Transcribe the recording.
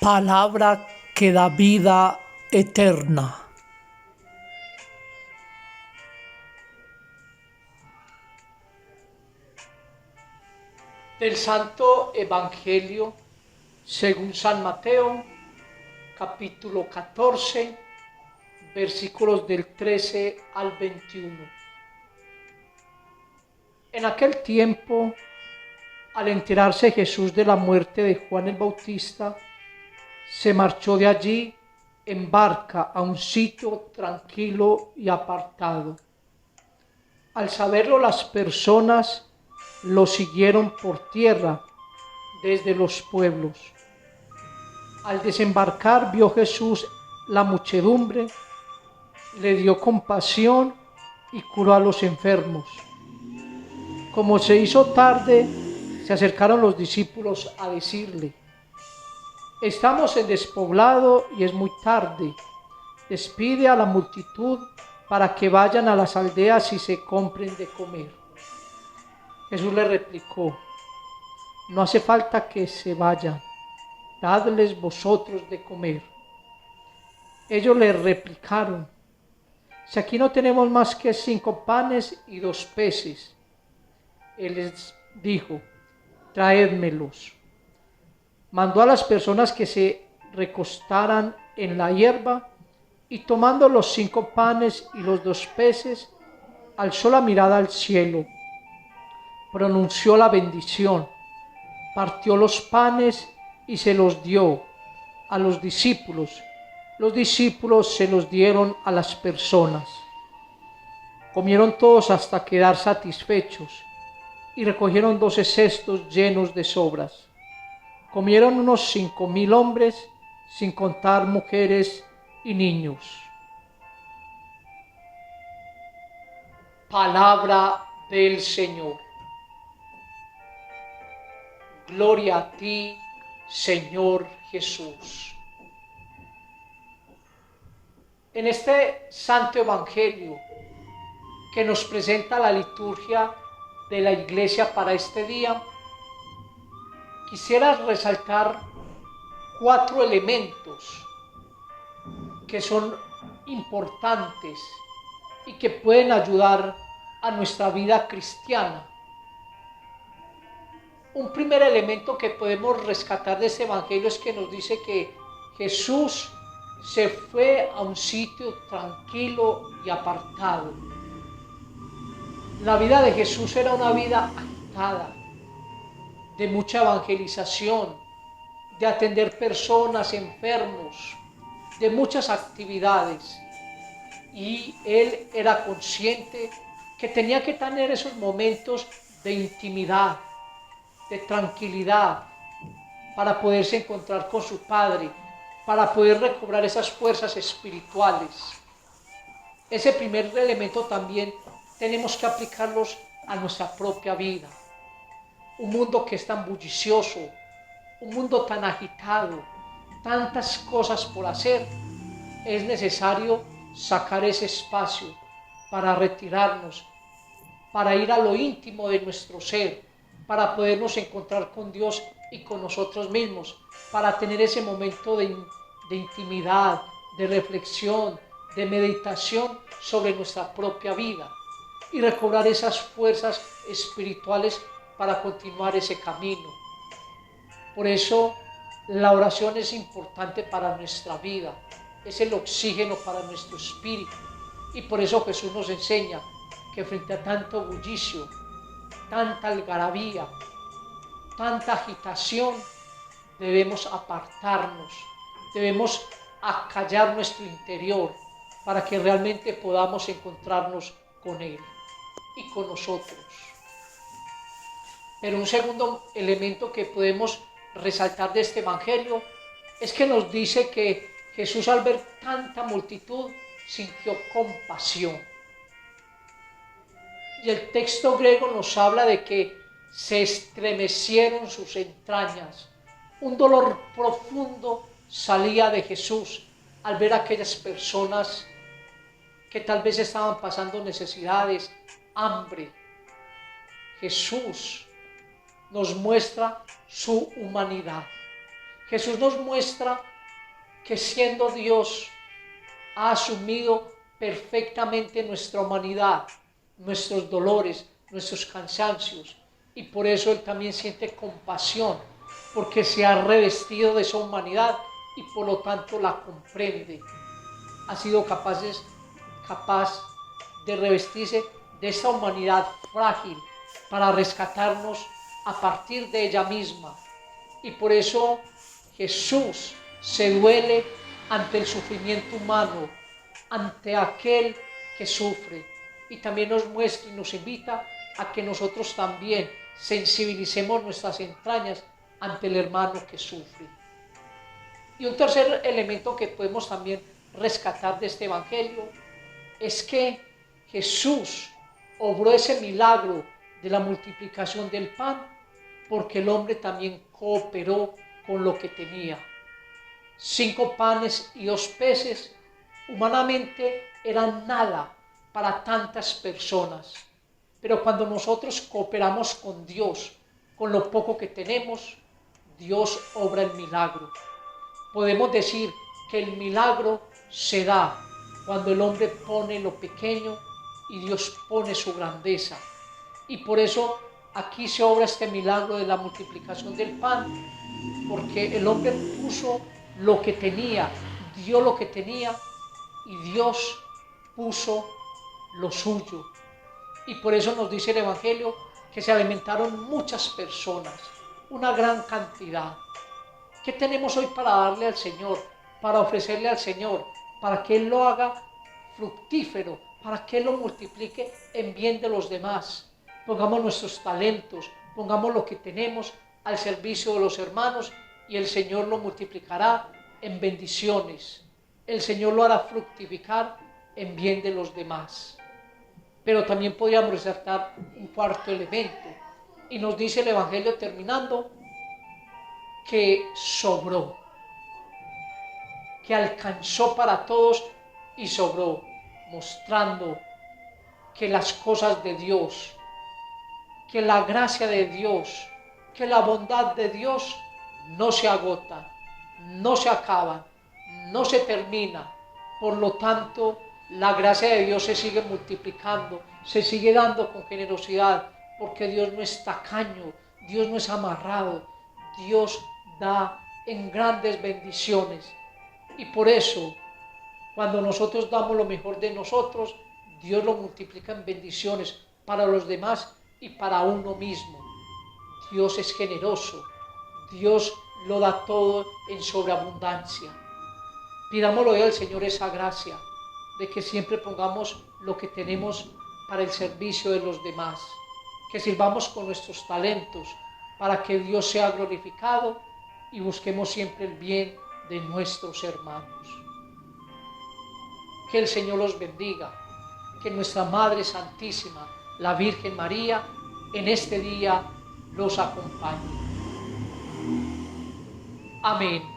palabra que da vida eterna. Del Santo Evangelio según San Mateo, capítulo 14, versículos del 13 al 21. En aquel tiempo, al enterarse Jesús de la muerte de Juan el Bautista, se marchó de allí en barca a un sitio tranquilo y apartado. Al saberlo, las personas lo siguieron por tierra desde los pueblos. Al desembarcar vio Jesús la muchedumbre, le dio compasión y curó a los enfermos. Como se hizo tarde, se acercaron los discípulos a decirle: estamos en despoblado y es muy tarde. Despide a la multitud para que vayan a las aldeas y se compren de comer. Jesús le replicó: no hace falta que se vayan, dadles vosotros de comer. Ellos le replicaron: si aquí no tenemos más que 5 panes y 2 peces. Él les dijo: traédmelos. Mandó a las personas que se recostaran en la hierba y, tomando los 5 panes y los 2 peces, alzó la mirada al cielo, pronunció la bendición, partió los panes y se los dio a los discípulos. Los discípulos se los dieron a las personas. Comieron todos hasta quedar satisfechos y recogieron 12 cestos llenos de sobras. Comieron unos 5,000 hombres, sin contar mujeres y niños. Palabra del Señor. Gloria a ti, Señor Jesús. En este santo evangelio que nos presenta la liturgia de la Iglesia para este día, quisiera resaltar 4 elementos que son importantes y que pueden ayudar a nuestra vida cristiana. Un primer elemento que podemos rescatar de este evangelio es que nos dice que Jesús se fue a un sitio tranquilo y apartado. La vida de Jesús era una vida agitada, de mucha evangelización, de atender personas, enfermos, de muchas actividades. Y él era consciente que tenía que tener esos momentos de intimidad, de tranquilidad, para poderse encontrar con su Padre, para poder recobrar esas fuerzas espirituales. Ese primer elemento también tenemos que aplicarlos a nuestra propia vida. Un mundo que es tan bullicioso, un mundo tan agitado, tantas cosas por hacer, es necesario sacar ese espacio para retirarnos, para ir a lo íntimo de nuestro ser, para podernos encontrar con Dios y con nosotros mismos, para tener ese momento de intimidad, de reflexión, de meditación sobre nuestra propia vida y recobrar esas fuerzas espirituales para continuar ese camino. Por eso la oración es importante para nuestra vida, es el oxígeno para nuestro espíritu, y por eso Jesús nos enseña que frente a tanto bullicio, tanta algarabía, tanta agitación, debemos apartarnos, debemos acallar nuestro interior para que realmente podamos encontrarnos con Él y con nosotros. Pero un segundo elemento que podemos resaltar de este evangelio es que nos dice que Jesús, al ver tanta multitud, sintió compasión. Y el texto griego nos habla de que se estremecieron sus entrañas. Un dolor profundo salía de Jesús al ver a aquellas personas que tal vez estaban pasando necesidades, hambre. Jesús nos muestra su humanidad. Jesús nos muestra que siendo Dios ha asumido perfectamente nuestra humanidad, nuestros dolores, nuestros cansancios, y por eso Él también siente compasión, porque se ha revestido de esa humanidad y por lo tanto la comprende. Ha sido capaz de revestirse de esa humanidad frágil para rescatarnos a partir de ella misma. Y por eso Jesús se duele ante el sufrimiento humano, ante aquel que sufre, y también nos muestra y nos invita a que nosotros también sensibilicemos nuestras entrañas ante el hermano que sufre. Y un tercer elemento que podemos también rescatar de este evangelio es que Jesús obró ese milagro de la multiplicación del pan porque el hombre también cooperó con lo que tenía. 5 panes y 2 peces humanamente eran nada para tantas personas, pero cuando nosotros cooperamos con Dios, con lo poco que tenemos, Dios obra el milagro. Podemos decir que el milagro se da cuando el hombre pone lo pequeño y Dios pone su grandeza. Y por eso aquí se obra este milagro de la multiplicación del pan, porque el hombre puso lo que tenía, dio lo que tenía, y Dios puso lo suyo. Y por eso nos dice el Evangelio que se alimentaron muchas personas, una gran cantidad. ¿Qué tenemos hoy para darle al Señor, para ofrecerle al Señor, para que Él lo haga fructífero, para que Él lo multiplique en bien de los demás? Pongamos nuestros talentos, pongamos lo que tenemos al servicio de los hermanos y el Señor lo multiplicará en bendiciones. El Señor lo hará fructificar en bien de los demás. Pero también podríamos resaltar un cuarto elemento, y nos dice el Evangelio terminando que sobró, que alcanzó para todos y sobró, mostrando que las cosas de Dios, que la gracia de Dios, que la bondad de Dios no se agotan, no se acaban, no se termina. Por lo tanto, la gracia de Dios se sigue multiplicando, se sigue dando con generosidad, porque Dios no es tacaño, Dios no es amarrado, Dios da en grandes bendiciones. Y por eso, cuando nosotros damos lo mejor de nosotros, Dios lo multiplica en bendiciones para los demás y para uno mismo. Dios es generoso, Dios lo da todo en sobreabundancia. Pidámosle hoy al Señor esa gracia de que siempre pongamos lo que tenemos para el servicio de los demás, que sirvamos con nuestros talentos para que Dios sea glorificado y busquemos siempre el bien de nuestros hermanos. Que el Señor los bendiga, que nuestra Madre Santísima, la Virgen María, en este día los acompañe. Amén.